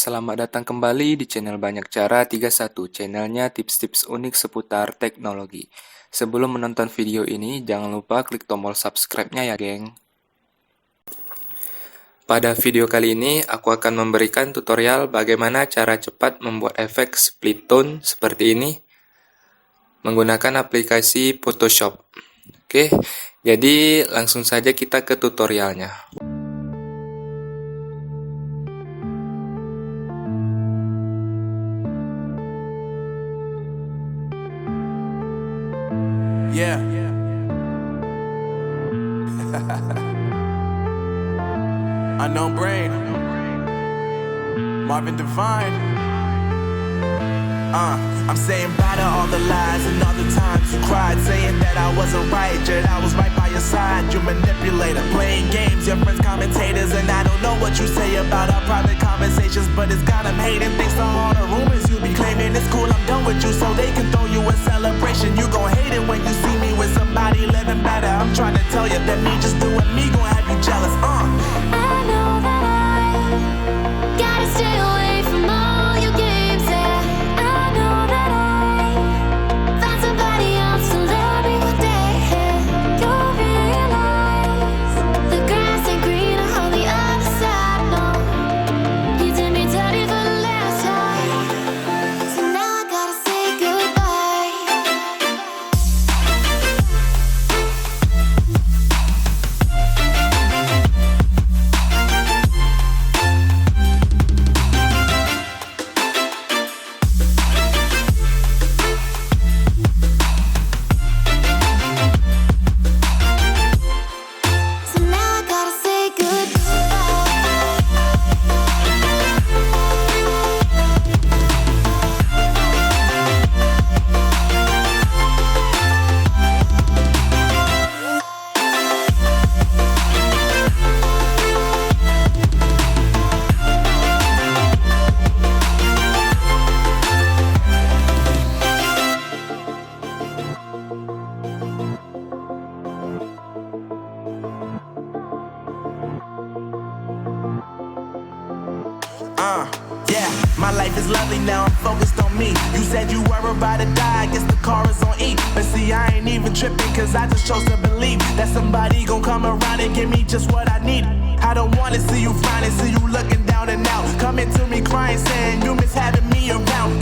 Selamat datang kembali di channel Banyak Cara 31, channelnya tips-tips unik seputar teknologi. Sebelum menonton video ini, jangan lupa klik tombol subscribe-nya ya geng. Pada video kali ini, aku akan memberikan tutorial bagaimana cara cepat membuat efek split tone seperti ini menggunakan aplikasi Photoshop. Oke, jadi langsung saja kita ke tutorialnya. Yeah. Unknown Brain. Marvin Devine. I'm saying bye to all the lies and all the times you cried, saying that I wasn't right, yet I was right by your side. You manipulator, playing games, your friends commentators, and I don't know what you say about our private conversations, but it's got them hating. Thanks to all the rumors you be claiming. It's cool, I'm done with you, so they can throw you a celebration. You gon' hate it when you see me with somebody living better. I'm trying to tell you that me just doing me gon' have you jealous. I know that I gotta stay away from all your games. Yeah, I know that I found somebody else to love me one day. You'll realize the grass ain't greener on the other side. No, you did me dirty for the last time, so now I gotta say goodbye. So now I gotta say Yeah, my life is lovely now, I'm focused on me. You said you were about to die, I guess the car is on E. But see, I ain't even tripping, cause I just chose to believe that somebody gon' come around and give me just what I need. I don't wanna see you finding, see you looking down and out, coming to me crying, saying you miss having me around.